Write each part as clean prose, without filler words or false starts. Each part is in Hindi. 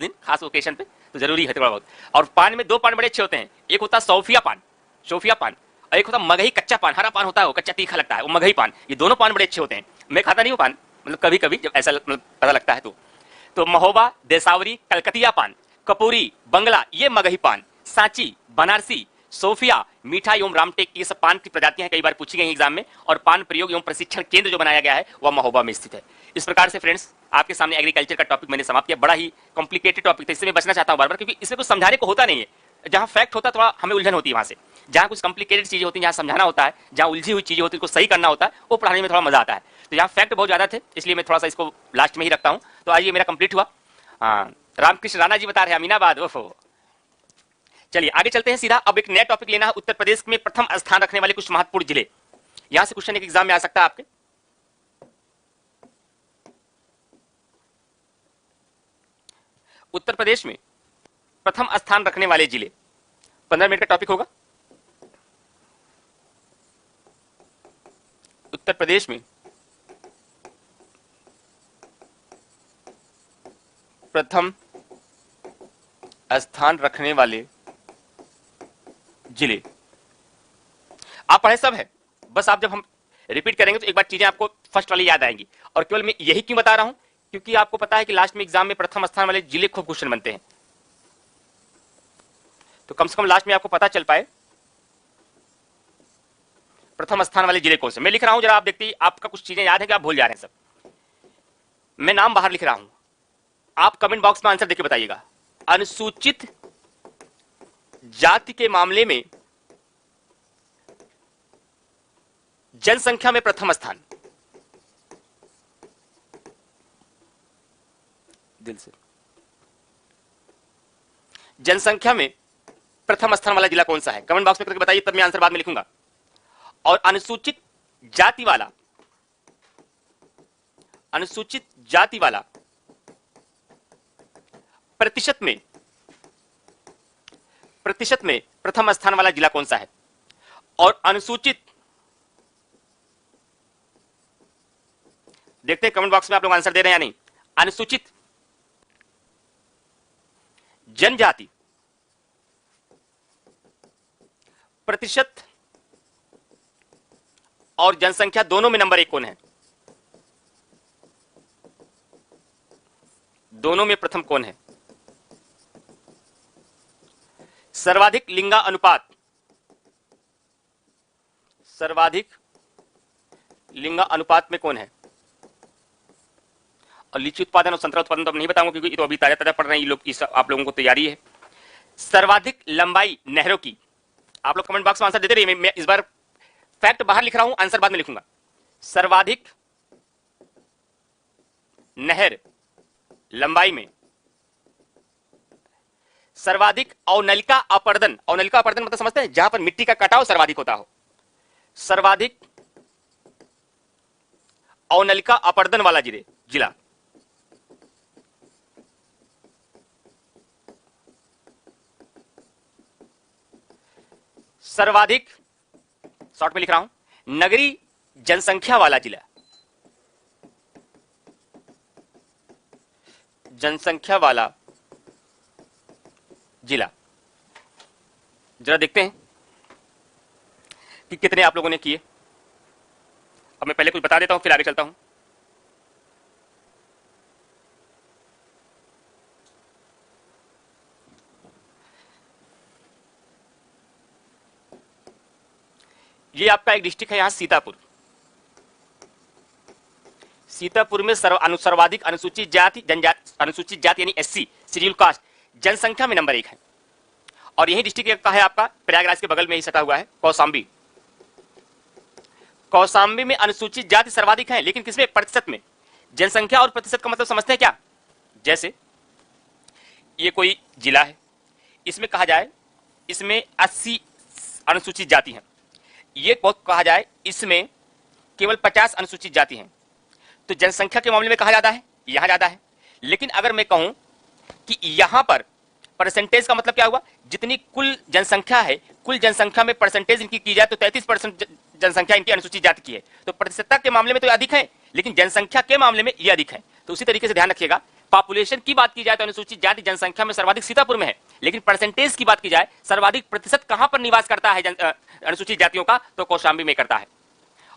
दिन खास ओकेशन पे तो जरूरी है थोड़ा बहुत। और पान में 2 पान बड़े अच्छे होते हैं, एक होता है सोफिया पान, सोफिया पान, और एक होता है मगही कच्चा पान, हरा पान होता है वो, कच्चा तीखा लगता है वो मगही पान। ये दोनों पान बड़े अच्छे होते हैं। मैं खाता नहीं हूँ पान, मतलब कभी कभी जब ऐसा मतलब पता लगता है तो महोबा, देसावरी, कलकतिया पान, कपूरी, बंगला, ये मगही पान, सांची, बनारसी, सोफिया, मीठा एवं रामटेक, ये सब पान की प्रजातियां हैं, कई बार पूछी गई एग्जाम में। और पान प्रयोग एवं प्रशिक्षण केंद्र जो बनाया गया है वह महोबा में स्थित है। इस प्रकार से फ्रेंड्स आपके सामने एग्रीकल्चर का टॉपिक मैंने समाप्त किया। बड़ा ही कॉम्प्लिकेटेड टॉपिक था, इससे मैं बचना चाहता हूं बार बार, क्योंकि इसमें कुछ समझाने को होता नहीं है। जहां फैक्ट होता है थोड़ा हमें उलझन होती है, वहां से जहां कुछ कॉम्प्लिकेटेड चीजें होती हैं, जहां समझाना होता है, जहां उलझी हुई चीजें होती है, उसको सही करना होता है, वो पढ़ाने में थोड़ा मजा आता है। तो यहाँ फैक्ट बहुत ज्यादा थे, इसलिए मैं थोड़ा सा इसको लास्ट में ही रखता हूं। तो आइए मेरा कंप्लीट हुआ। रामकृष्ण राणा जी बता रहे हैं अमीनाबाद। ओफो, चलिए आगे चलते हैं सीधा। अब एक नया टॉपिक लेना है, उत्तर प्रदेश में प्रथम स्थान रखने वाले कुछ महत्वपूर्ण जिले। यहां से क्वेश्चन एक एग्जाम में आ सकता है आपके। उत्तर प्रदेश में प्रथम स्थान रखने वाले जिले, 15 मिनट का टॉपिक होगा। उत्तर प्रदेश में प्रथम स्थान रखने वाले जिले, आप पढ़े सब है, बस आप जब हम रिपीट करेंगे तो एक बार चीजें आपको फर्स्ट वाली याद आएंगी। और केवल मैं यही क्यों बता रहा हूं, क्योंकि आपको पता है कि लास्ट में एग्जाम में प्रथम स्थान वाले जिले खूब क्वेश्चन बनते हैं, तो कम से कम लास्ट में आपको पता चल पाए प्रथम स्थान वाले जिले कौन से। मैं लिख रहा हूं, जरा आप देखते, आपका कुछ चीजें याद है कि आप भूल जा रहे हैं सब। मैं नाम बाहर लिख रहा हूं, आप कमेंट बॉक्स में आंसर देके बताइएगा। अनुसूचित जाति के मामले में जनसंख्या में प्रथम स्थान, दिल से, जनसंख्या में प्रथम स्थान वाला जिला कौन सा है, कमेंट बॉक्स में करके बताइए, तब मैं आंसर बाद में लिखूंगा। और अनुसूचित जाति वाला प्रतिशत में प्रथम स्थान वाला जिला कौन सा है। और अनुसूचित, देखते हैं कमेंट बॉक्स में आप लोग आंसर दे रहे हैं या नहीं। अनुसूचित जनजाति प्रतिशत और जनसंख्या दोनों में नंबर 1 कौन है, दोनों में प्रथम कौन है। सर्वाधिक लिंगा अनुपात, सर्वाधिक लिंगा अनुपात में कौन है। और लीची उत्पादन और संतरा उत्पादन तो नहीं बताऊंगा, क्योंकि ये तो अभी ताजा ताजा पढ़ रहे हैं ये लोग, आप लोगों को तैयारी है। सर्वाधिक लंबाई नहरों की, आप लोग कमेंट बॉक्स में आंसर देते रहिए, मैं इस बार फैक्ट बाहर लिख रहा हूं, आंसर बाद में लिखूंगा। सर्वाधिक नहर लंबाई में, सर्वाधिक अवनलिका अपर्दन, अवनलिका अपर्दन मतलब समझते हैं, जहां पर मिट्टी का कटाव सर्वाधिक होता हो। सर्वाधिक अवनलिका अपर्दन वाला जिला सर्वाधिक, शॉर्ट में लिख रहा हूं, नगरीय जनसंख्या वाला जिला, जनसंख्या वाला जिला। जरा देखते हैं कि कितने आप लोगों ने किए। अब मैं पहले कुछ बता देता हूं, फिर आगे चलता हूं। ये आपका एक डिस्ट्रिक्ट है यहां सीतापुर। सीतापुर में सर्वाधिक अनुसूचित जाति, अनुसूचित जाति यानी एससी, शेड्यूल कास्ट, जनसंख्या में नंबर 1 है। और यही डिस्ट्रिक्ट का है आपका प्रयागराज के बगल में ही सटा हुआ है कौशाम्बी। कौशाम्बी में अनुसूचित जाति सर्वाधिक है, लेकिन किसमें, प्रतिशत में। जनसंख्या और प्रतिशत का मतलब समझते हैं क्या, जैसे ये कोई जिला है, इसमें कहा जाए इसमें 80 अनुसूचित जाति हैं, ये बहुत कहा जाए इसमें केवल 50 अनुसूचित जाति हैं, तो जनसंख्या के मामले में कहा जाता है यहां ज्यादा है। लेकिन अगर मैं कहूं कि यहां पर परसेंटेज का मतलब क्या हुआ, जितनी कुल जनसंख्या है, कुल जनसंख्या में परसेंटेज इनकी की जाए तो 33% जनसंख्या इनकी अनुसूचित जाति की है, तो प्रतिशतता के मामले में तो अधिक है, लेकिन जनसंख्या के मामले में ये अधिक है। तो उसी तरीके से ध्यान रखिएगा, पॉपुलेशन की बात की जाए तो अनुसूचित जाति जनसंख्या में सर्वाधिक सीतापुर में है, लेकिन परसेंटेज की बात की जाए सर्वाधिक प्रतिशत कहां पर निवास करता है अनुसूचित जातियों का, तो कौशाम्बी में करता है।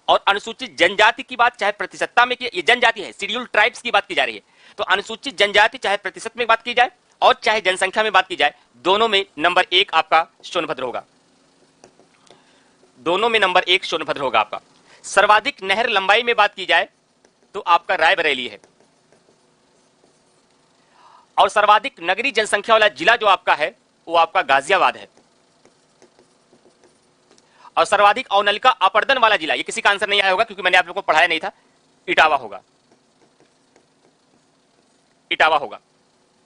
और अनुसूचित जनजाति की बात चाहे प्रतिशतता में की, ये जनजाति है, शेड्यूल्ड ट्राइब्स की बात की जा रही है, तो अनुसूचित जनजाति चाहे प्रतिशत में बात की जाए और चाहे जनसंख्या में बात की जाए, दोनों में नंबर 1 आपका सोनभद्र होगा, दोनों में नंबर 1 सोनभद्र होगा आपका। सर्वाधिक नहर लंबाई में बात की जाए तो आपका रायबरेली है, और सर्वाधिक नगरीय जनसंख्या वाला जिला जो आपका है वो आपका गाजियाबाद है, और सर्वाधिक अवनलिका अपर्दन वाला जिला, ये किसी का आंसर नहीं आया होगा क्योंकि मैंने आप लोगों को पढ़ाया नहीं था, इटावा होगा, इटावा होगा।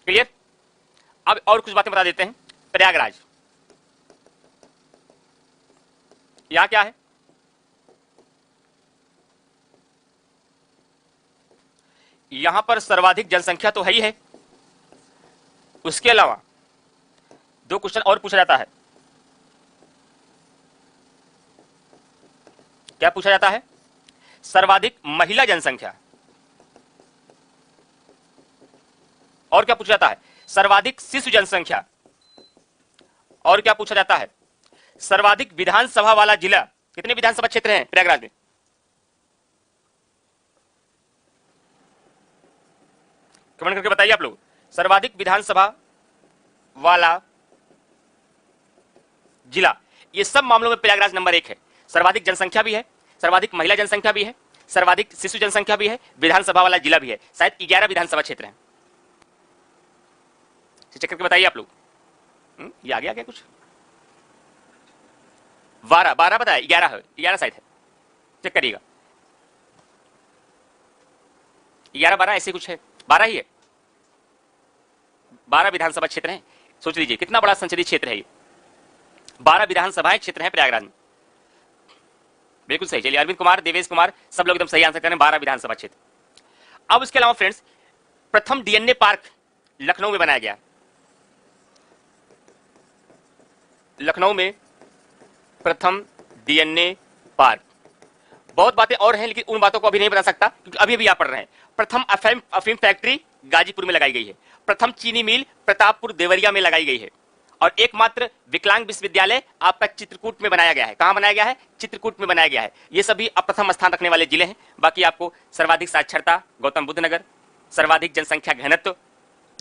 क्लियर? अब और कुछ बातें बता देते हैं। प्रयागराज, यहां क्या है? यहां पर सर्वाधिक जनसंख्या तो है ही है, उसके अलावा 2 क्वेश्चन और पूछा जाता है। क्या पूछा जाता है? सर्वाधिक महिला जनसंख्या, और क्या पूछा जाता है? सर्वाधिक शिशु जनसंख्या, और क्या पूछा जाता है? सर्वाधिक विधानसभा वाला जिला। कितने विधानसभा क्षेत्र हैं प्रयागराज में? कमेंट करके बताइए आप लोग। सर्वाधिक विधानसभा वाला जिला, ये सब मामलों में प्रयागराज नंबर 1 है। सर्वाधिक जनसंख्या भी है, सर्वाधिक महिला जनसंख्या भी है, सर्वाधिक शिशु जनसंख्या भी है, विधानसभा वाला जिला भी है। शायद 11 विधानसभा क्षेत्र हैं। चेक करके बताइए आप लोग। ये आ गया क्या कुछ? 12 बताया, 11 है, 11 शायद है, चेक करिएगा। 11-12 ऐसे कुछ है, 12 ही है, 12 विधानसभा क्षेत्र हैं। सोच लीजिए कितना बड़ा संसदीय क्षेत्र है ये, 12 विधानसभाएं क्षेत्र हैं प्रयागराज में। बिल्कुल सही। चलिए, अरविंद कुमार, देवेश कुमार, सब लोग एकदम सही आंसर करें, 12 विधानसभा क्षेत्र। अब उसके अलावा फ्रेंड्स, प्रथम डीएनए पार्क लखनऊ में बनाया गया। लखनऊ में प्रथम डीएनए पार्क। बहुत बातें और हैं लेकिन उन बातों को अभी नहीं बता सकता क्योंकि अभी अभी आप पढ़ रहे हैं। प्रथम अफीम फैक्ट्री गाजीपुर में लगाई गई है। प्रथम चीनी मिल प्रतापपुर देवरिया में लगाई गई है। और एकमात्र विकलांग विश्वविद्यालय आपका चित्रकूट में बनाया गया है। कहां बनाया गया है? चित्रकूट में बनाया गया है। ये सभी प्रथम स्थान रखने वाले जिले हैं। बाकी आपको सर्वाधिक साक्षरता गौतम बुद्ध नगर, सर्वाधिक जनसंख्या घनत्व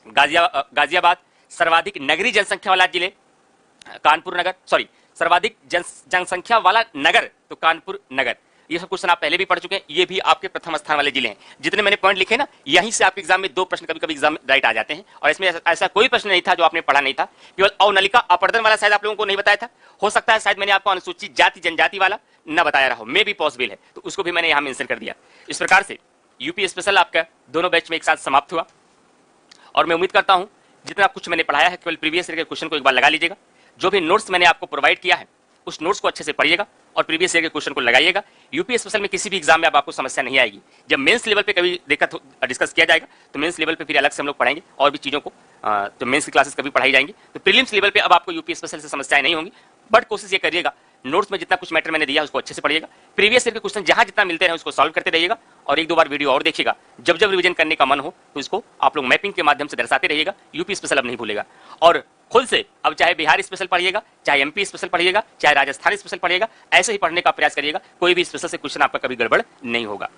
गाजियाबाद, सर्वाधिक नगरीय जनसंख्या वाला जिले कानपुर नगर, सॉरी सर्वाधिक जनसंख्या वाला नगर तो कानपुर नगर। ये सब क्वेश्चन आप पहले भी पढ़ चुके हैं। ये भी आपके प्रथम स्थान वाले जिले हैं। जितने मैंने पॉइंट लिखे ना, यहीं से आपके एग्जाम में 2 प्रश्न कभी कभी एग्जाम में राइट आ जाते हैं। और इसमें ऐसा कोई प्रश्न नहीं था जो आपने पढ़ा नहीं था। केवल अवनलिका अपर्दन वाला शायद आप लोगों को नहीं बताया था। हो सकता है शायद मैंने आपको अनुसूचित जाति जनजाति वाला न बताया रहा हो, मे भी पॉसिबल है, तो उसको भी मैंने यहाँ मेंशन कर दिया। इस प्रकार से यूपी स्पेशल आपका दोनों बैच में एक साथ समाप्त हुआ। और मैं उम्मीद करता हूँ जितना कुछ मैंने पढ़ाया है केवल प्रीवियस ईयर के क्वेश्चन को एक बार लगा लीजिएगा। जो भी नोट्स मैंने आपको प्रोवाइड किया है उस नोट्स को अच्छे से पढ़िएगा और प्रीवियस ईयर के क्वेश्चन को लगाइएगा। यूपी स्पेशल में किसी भी एग्जाम में आपको समस्या नहीं आएगी। जब मेंस लेवल पे कभी डिस्कस किया जाएगा तो मेंस लेवल पे फिर अलग से हम लोग पढ़ाएंगे और भी चीजों को, तो मेंस की क्लासेस कभी पढ़ाई जाएंगी। तो प्रीलिम्स लेवल पे अब आपको यूपी स्पेशल से समस्याएं नहीं होंगी। बट कोशिश ये करिएगा नोट्स में जितना कुछ मैटर मैंने दिया उसको अच्छे से पढ़िएगा। प्रीवियस ईयर के क्वेश्चन जहां जितना मिलते हैं उसको सॉल्व करते रहिएगा और 1-2 बार वीडियो और देखिएगा। जब जब रिवीजन करने का मन हो तो इसको आप लोग मैपिंग के माध्यम से दर्शाते रहिएगा। यूपी स्पेशल अब नहीं भूलेगा। और खुद से अब चाहे बिहार स्पेशल पढ़िएगा, चाहे एमपी स्पेशल पढ़िएगा, चाहे राजस्थान स्पेशल पढ़िएगा, ऐसे ही पढ़ने का प्रयास करिएगा। कोई भी स्पेशल से क्वेश्चन आपका कभी गड़बड़ नहीं होगा।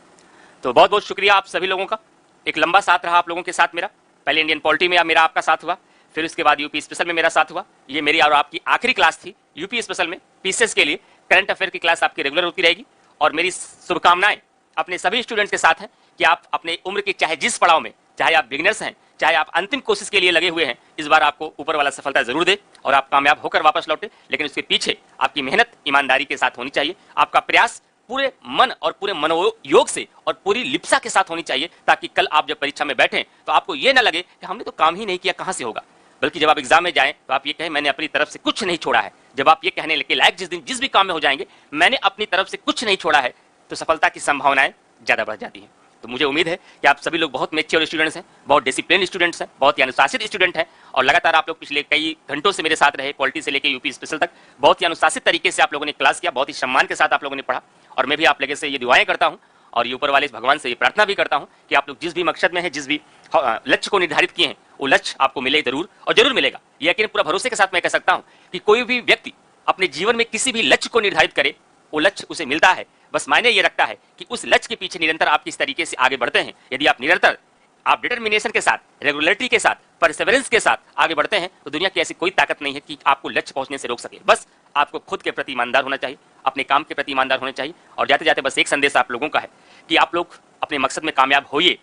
तो बहुत बहुत शुक्रिया आप सभी लोगों का। एक लंबा साथ रहा आप लोगों के साथ मेरा। पहले इंडियन पॉलिटी में मेरा आपका साथ हुआ, फिर उसके बाद यूपी स्पेशल में मेरा साथ हुआ। ये मेरी और आपकी आखिरी क्लास थी यूपी स्पेशल में। पीसीएस के लिए करंट अफेयर की क्लास आपकी रेगुलर होती रहेगी। और मेरी शुभकामनाएं अपने सभी स्टूडेंट्स के साथ हैं कि आप अपने उम्र के चाहे जिस पड़ाव में, चाहे आप बिगिनर्स हैं, चाहे आप अंतिम कोशिश के लिए लगे हुए हैं, इस बार आपको ऊपर वाला सफलता जरूर दे और आप कामयाब होकर वापस लौटे। लेकिन उसके पीछे आपकी मेहनत ईमानदारी के साथ होनी चाहिए। आपका प्रयास पूरे मन और पूरे मनोयोग से और पूरी लिप्सा के साथ होनी चाहिए, ताकि कल आप जब परीक्षा में बैठें तो आपको यह ना लगे कि हमने तो काम ही नहीं किया, कहां से होगा। बल्कि जब आप एग्जाम में जाएं तो आप ये कहें मैंने अपनी तरफ से कुछ नहीं छोड़ा है। जब आप ये कहने के लायक जिस भी काम में हो जाएंगे मैंने अपनी तरफ से कुछ नहीं छोड़ा है, तो सफलता की संभावनाएं ज्यादा बढ़ जाती हैं। तो मुझे उम्मीद है कि आप सभी लोग बहुत मैच्योर स्टूडेंट्स हैं, बहुत डिसिप्लिन स्टूडेंट्स हैं, बहुत ही अनुशासित स्टूडेंट हैं। और लगातार आप लोग पिछले कई घंटों से मेरे साथ रहे, पॉलिटी से लेकर यूपी स्पेशल तक बहुत ही अनुशासित तरीके से आप लोगों ने क्लास किया, बहुत ही सम्मान के साथ आप लोगों ने पढ़ा। और मैं भी आप लोगों से ये दुआएं करता हूं और ये ऊपर वाले भगवान से ये प्रार्थना भी करता हूं कि आप लोग जिस भी मकसद में है, जिस भी लक्ष्य को निर्धारित किए हैं वो लक्ष्य आपको मिले जरूर और जरूर मिलेगा। ये यकीन पूरा भरोसे के साथ मैं कह सकता हूं कि कोई भी व्यक्ति अपने जीवन में किसी भी लक्ष्य को निर्धारित करे वो लक्ष्य उसे मिलता है। बस मायने ये रखता है कि उस लक्ष्य के पीछे निरंतर आप किस तरीके से आगे बढ़ते हैं। यदि आप निरंतर आप डिटर्मिनेशन के साथ, रेगुलरिटी के साथ, परसेवरेंस के साथ आगे बढ़ते हैं तो दुनिया की ऐसी कोई ताकत नहीं है कि आपको लक्ष्य पहुंचने से रोक सके। बस आपको खुद के प्रति ईमानदार होना चाहिए, अपने काम के प्रति ईमानदार होना चाहिए। और जाते जाते बस एक संदेश आप लोगों का है कि आप लोग अपने मकसद में कामयाब होइए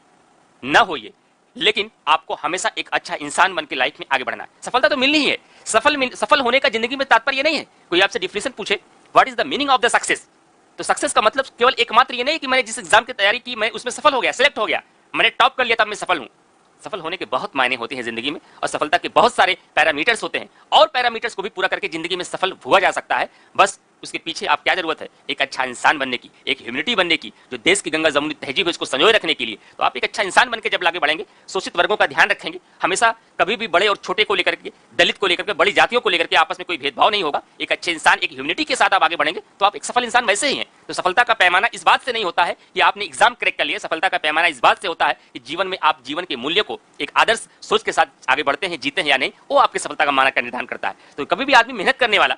ना होइए, लेकिन आपको हमेशा एक अच्छा इंसान बन के लाइफ में आगे बढ़ना है। सफलता तो मिलनी ही है। सफल होने का जिंदगी में तात्पर्य नहीं है। कोई आपसे डिफिनेशन पूछे what is the meaning of the success, तो सक्सेस का मतलब केवल एकमात्र ये नहीं कि मैंने जिस एग्जाम की तैयारी की मैं उसमें सफल हो गया, सिलेक्ट हो गया, मैंने टॉप कर लिया तब मैं सफल हूं। सफल होने के बहुत मायने होते हैं जिंदगी में और सफलता के बहुत सारे पैरामीटर्स होते हैं और पैरामीटर्स को भी पूरा करके जिंदगी में सफल हुआ जा सकता है। बस उसके पीछे आप क्या जरूरत है, एक अच्छा इंसान बनने की, एक ह्यूमनिटी बनने की, जो देश की गंगा जमुनी तहजीब है उसको संजोए रखने के लिए। तो आप एक अच्छा इंसान बनकर जब आगे बढ़ेंगे, शोषित वर्गों का ध्यान रखेंगे, हमेशा कभी भी बड़े और छोटे को लेकर के, दलित को लेकर के, बड़ी जातियों को लेकर के आपस में कोई भेदभाव नहीं होगा। एक अच्छे इंसान, एक ह्यूमनिटी के साथ आप आगे बढ़ेंगे तो आप एक सफल इंसान वैसे ही हैं। तो सफलता का पैमाना इस बात से नहीं होता है कि आपने एग्जाम क्रैक कर लिया। सफलता का पैमाना इस बात से होता है कि जीवन में आप जीवन के मूल्य को एक आदर्श सोच के साथ आगे बढ़ते हैं, जीते हैं या नहीं, वो आपकी सफलता का मानक का निर्धारण करता है। तो कभी भी आदमी मेहनत करने वाला,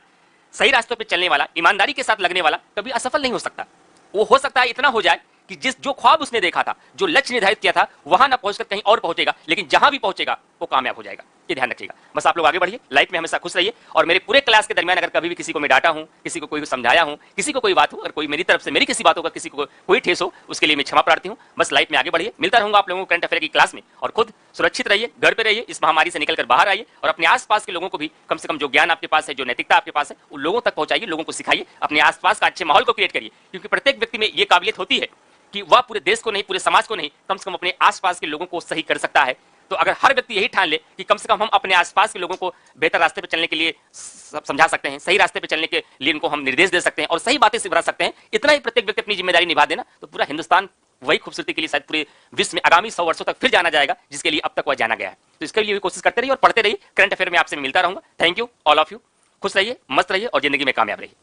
सही रास्तों पे चलने वाला, ईमानदारी के साथ लगने वाला कभी असफल नहीं हो सकता। वो हो सकता है इतना हो जाए कि जो ख्वाब उसने देखा था, जो लक्ष्य निर्धारित किया था, वहां ना पहुंचकर कहीं और पहुंचेगा, लेकिन जहां भी पहुंचेगा वो कामयाब हो जाएगा। ये ध्यान रखिएगा। बस आप लोग आगे बढ़िए, लाइफ में हमेशा खुश रहिए। और मेरे पूरे क्लास के दरमियान अगर कभी भी किसी को मैं डांटा हूं, किसी को कोई समझाया हूं, किसी को कोई बात हो, अगर कोई मेरी तरफ से मेरी किसी बातों का किसी को कोई ठेस हो, उसके लिए मैं क्षमा प्रार्थी हूं। बस लाइफ में आगे बढ़िए। मिलता रहूंगा आप लोगों को करंट अफेयर की क्लास में। और खुद सुरक्षित रहिए, घर पे रहिए, इस महामारी से निकलकर बाहर आइए और अपने आसपास के लोगों को भी कम से कम जो ज्ञान आपके पास है, जो नैतिकता आपके पास है, उन लोगों तक पहुंचाइए, लोगों को सिखाइए, अपने आसपास का अच्छे माहौल को क्रिएट करिए। क्योंकि प्रत्येक व्यक्ति में ये काबिलियत होती है कि वह पूरे देश को नहीं, पूरे समाज को नहीं, कम से कम अपने आसपास के लोगों को सही कर सकता है। तो अगर हर व्यक्ति यही ठान ले कि कम से कम हम अपने आसपास के लोगों को बेहतर रास्ते पे चलने के लिए समझा सकते हैं, सही रास्ते पे चलने के लिए उनको हम निर्देश दे सकते हैं और सही बातें सिखा सकते हैं, इतना ही प्रत्येक व्यक्ति अपनी जिम्मेदारी निभा देना, तो पूरा हिंदुस्तान वही खूबसूरती के लिए शायद पूरे विश्व में आगामी 100 वर्षों तक फिर जाना जाएगा जिसके लिए अब तक वह जाना गया है। तो इसके लिए भी कोशिश करते रहिए और पढ़ते रहिए। करंट अफेयर में आपसे मिलता रहूंगा। Thank you all of you. खुश रहिए, मस्त रहिए और जिंदगी में कामयाब रहिए।